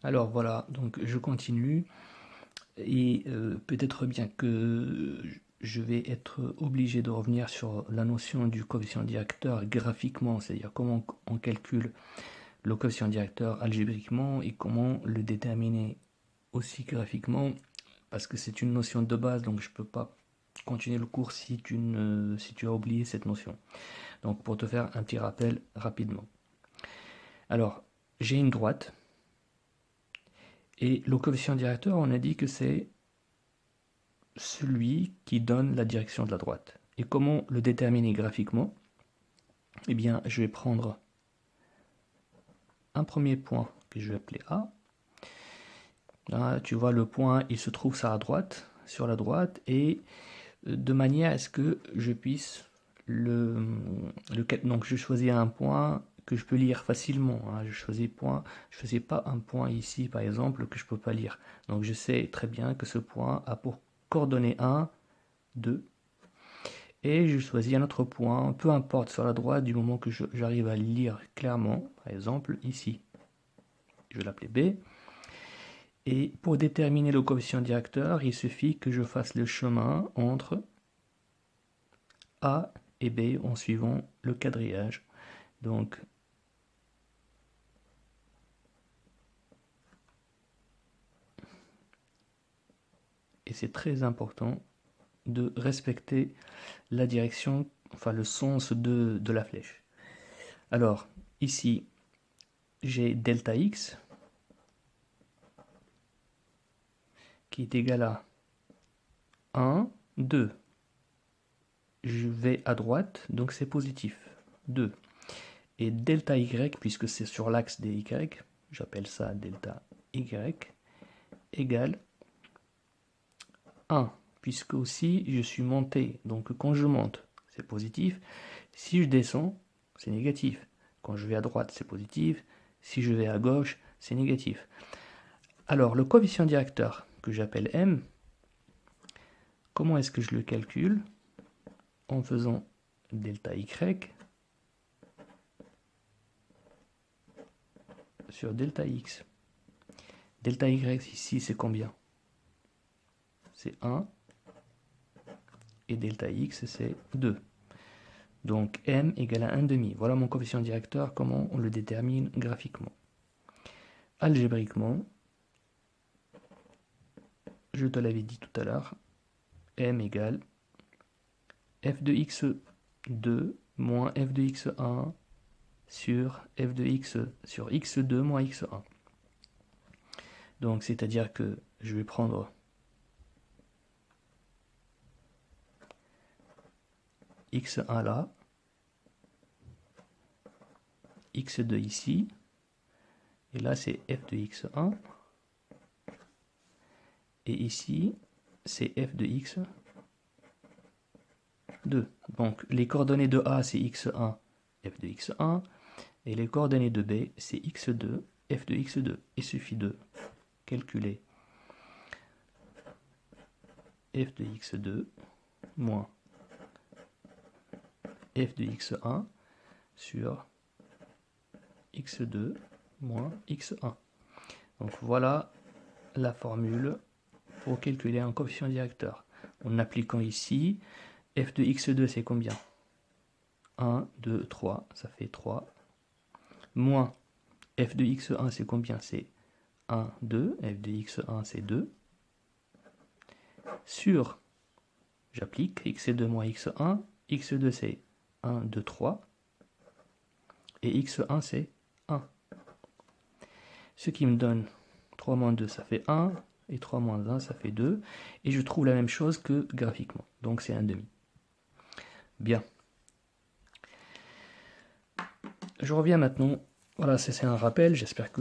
Alors voilà, donc je continue et peut-être bien que je vais être obligé de revenir sur la notion du coefficient directeur graphiquement, c'est-à-dire comment on calcule le coefficient directeur algébriquement et comment le déterminer aussi graphiquement, parce que c'est une notion de base, donc je ne peux pas continuer le cours si tu as oublié cette notion. Donc pour te faire un petit rappel rapidement. Alors, j'ai une droite, et le coefficient directeur, on a dit que c'est celui qui donne la direction de la droite. Et comment le déterminer graphiquement? Eh bien, je vais prendre un premier point que je vais appeler A. Là, tu vois, le point, il se trouve sur la droite, et de manière à ce que je puisse donc je choisis un point que je peux lire facilement, hein. Je choisis pas un point ici, par exemple, que je peux pas lire. Donc je sais très bien que ce point a pour coordonnées 1, 2, et je choisis un autre point, peu importe, sur la droite, du moment que j'arrive à lire clairement, par exemple ici. Je vais l'appeler B. Et pour déterminer le coefficient directeur, il suffit que je fasse le chemin entre A et B en suivant le quadrillage. Donc, et c'est très important de respecter la direction, enfin le sens de la flèche. Alors, ici, j'ai delta x qui est égal à 1, 2. Je vais à droite, donc c'est positif, 2. Et delta y, puisque c'est sur l'axe des y, j'appelle ça delta y, égale 1, puisque aussi je suis monté. Donc quand je monte, c'est positif. Si je descends, c'est négatif. Quand je vais à droite, c'est positif. Si je vais à gauche, c'est négatif. Alors le coefficient directeur, que j'appelle m, comment est-ce que je le calcule? En faisant delta y sur delta x. Delta y ici, c'est combien? C'est 1. Et delta x, c'est 2. Donc m égale à 1 demi. Voilà mon coefficient directeur, comment on le détermine graphiquement. Algébriquement, je te l'avais dit tout à l'heure, m égale f de x2 moins f de x1 sur f de x sur x2 moins x1. Donc c'est-à-dire que je vais prendre x1 là, x2 ici, et là c'est f de x1, et ici c'est f de x2. Donc les coordonnées de A c'est x1, f de x1, et les coordonnées de B c'est x2, f de x2. Il suffit de calculer f de x2 moins f de x1 sur x2 moins x1. Donc voilà la formule pour calculer un coefficient directeur. En appliquant ici, f de x2 c'est combien? 1, 2, 3, ça fait 3. Moins f de x1 c'est combien? C'est 1, 2, f de x1 c'est 2. Sur, j'applique x2 moins x1, x2 c'est 1, 2, 3. Et x1 c'est 1. Ce qui me donne 3 moins 2 ça fait 1. Et 3 moins 1 ça fait 2. Et je trouve la même chose que graphiquement. Donc c'est 1 demi. Bien. Je reviens maintenant. Voilà, c'est un rappel. J'espère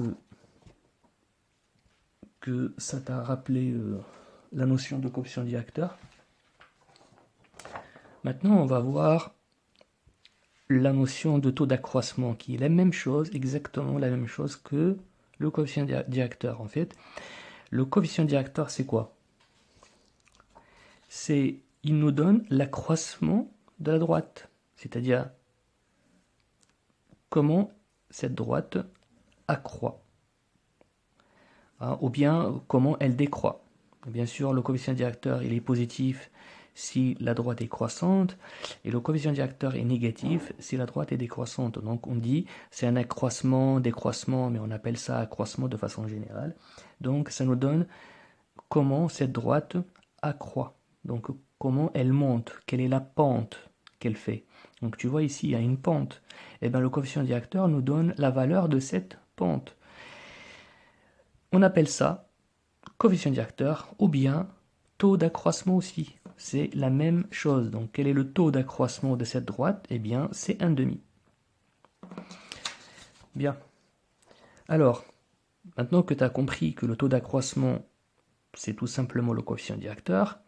que ça t'a rappelé la notion de coefficient directeur. Maintenant, on va voir la notion de taux d'accroissement, qui est la même chose, exactement la même chose que le coefficient directeur. En fait, le coefficient directeur, c'est quoi? Il nous donne l'accroissement de la droite, c'est-à-dire comment cette droite accroît. hein, ou bien comment elle décroît. Bien sûr, le coefficient directeur il est positif si la droite est croissante, et le coefficient directeur est négatif si la droite est décroissante. Donc on dit c'est un accroissement, décroissement, mais on appelle ça accroissement de façon générale. Donc ça nous donne comment cette droite accroît. Donc comment elle monte, quelle est la pente qu'elle fait. Donc tu vois ici, il y a une pente. Et bien le coefficient directeur nous donne la valeur de cette pente. On appelle ça coefficient directeur ou bien taux d'accroissement aussi. C'est la même chose. Donc quel est le taux d'accroissement de cette droite? Eh bien c'est 1,5. Bien. Alors, maintenant que tu as compris que le taux d'accroissement, c'est tout simplement le coefficient directeur,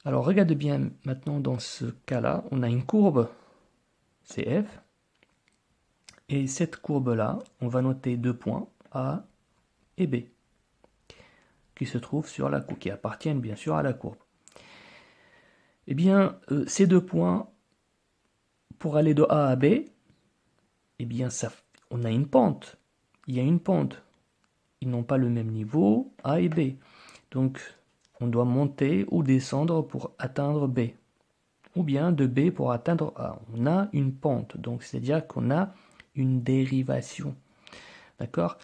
alors regarde bien maintenant dans ce cas-là, on a une courbe CF, et cette courbe-là, on va noter 2 points, A et B, qui se trouvent sur la courbe, qui appartiennent bien sûr à la courbe. Eh bien, ces 2 points, pour aller de A à B, eh bien, on a une pente. Il y a une pente. Ils n'ont pas le même niveau, A et B. Donc, on doit monter ou descendre pour atteindre B. Ou bien de B pour atteindre A. On a une pente, donc c'est-à-dire qu'on a une dérivation. D'accord?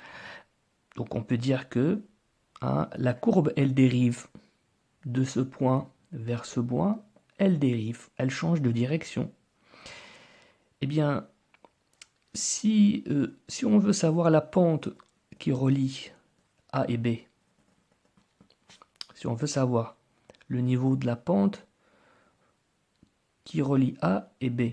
Donc on peut dire que la courbe, elle dérive de ce point vers ce point, elle dérive, elle change de direction. Eh bien, si on veut savoir la pente qui relie A et B, si on veut savoir le niveau de la pente qui relie A et B,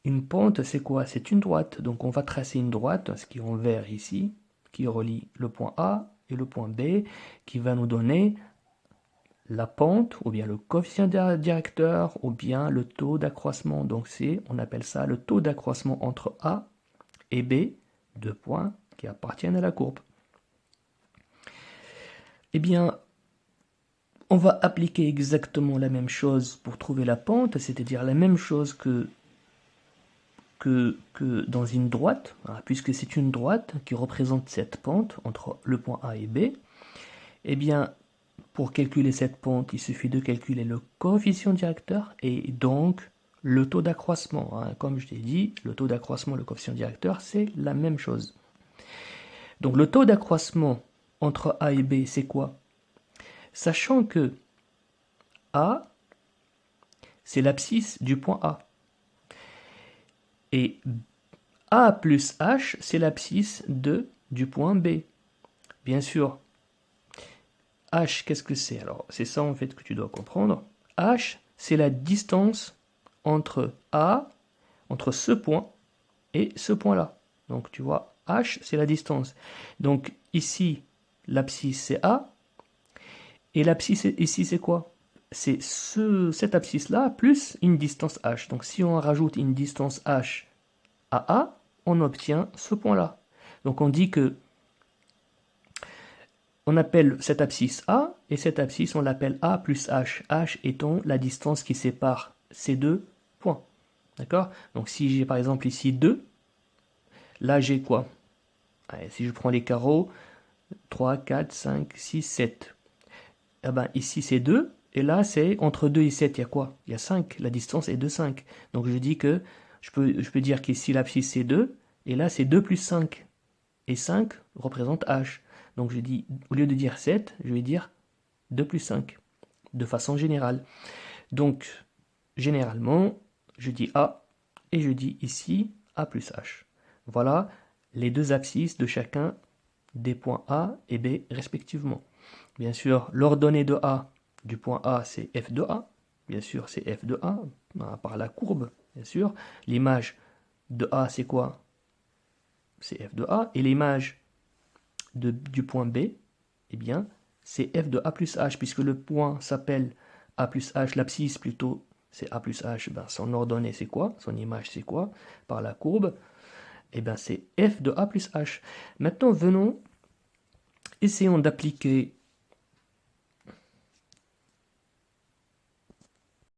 une pente, c'est quoi? C'est une droite. Donc on va tracer une droite, ce qui est en vert ici, qui relie le point A et le point B, qui va nous donner la pente, ou bien le coefficient directeur, ou bien le taux d'accroissement. Donc on appelle ça le taux d'accroissement entre A et B, 2 points qui appartiennent à la courbe. Eh bien, on va appliquer exactement la même chose pour trouver la pente, c'est-à-dire la même chose que dans une droite, puisque c'est une droite qui représente cette pente entre le point A et B. Eh bien, pour calculer cette pente, il suffit de calculer le coefficient directeur et donc le taux d'accroissement. Comme je t'ai dit, le taux d'accroissement, le coefficient directeur, c'est la même chose. Donc le taux d'accroissement entre A et B, c'est quoi? Sachant que A, c'est l'abscisse du point A. Et A plus H, c'est l'abscisse du point B. Bien sûr, H, qu'est-ce que c'est? Alors, c'est ça en fait que tu dois comprendre. H, c'est la distance entre A, entre ce point et ce point-là. Donc, tu vois, H, c'est la distance. Donc, ici, l'abscisse, c'est A. Et l'abscisse, ici, c'est quoi? C'est cette abscisse-là plus une distance H. Donc, si on rajoute une distance H à A, on obtient ce point-là. Donc, on dit que on appelle cette abscisse A, et cette abscisse, on l'appelle A plus H. H étant la distance qui sépare ces deux points. D'accord? Donc si j'ai par exemple ici 2, là j'ai quoi? Allez, si je prends les carreaux, 3, 4, 5, 6, 7. Eh ben, ici c'est 2, et là c'est entre 2 et 7, il y a quoi? Il y a 5, la distance est de 5. Donc je dis que, je peux dire qu'ici l'abscisse c'est 2, et là c'est 2 plus 5. Et 5 représente H. Donc je dis, au lieu de dire 7, je vais dire 2 plus 5, de façon générale. Donc, généralement, je dis A, et je dis ici A plus H. Voilà les deux abscisses de chacun des points A et B respectivement. Bien sûr, l'ordonnée de A du point A, c'est F de A. Bien sûr, c'est F de A, par la courbe, bien sûr. L'image de A, c'est quoi? C'est F de A. Et l'image du point B, eh bien, c'est F de A plus H, puisque le point s'appelle A plus H, l'abscisse plutôt, c'est A plus H. Ben, son ordonnée, c'est quoi? Son image, c'est quoi? Par la courbe, eh bien, c'est F de A plus H. Maintenant, essayons d'appliquer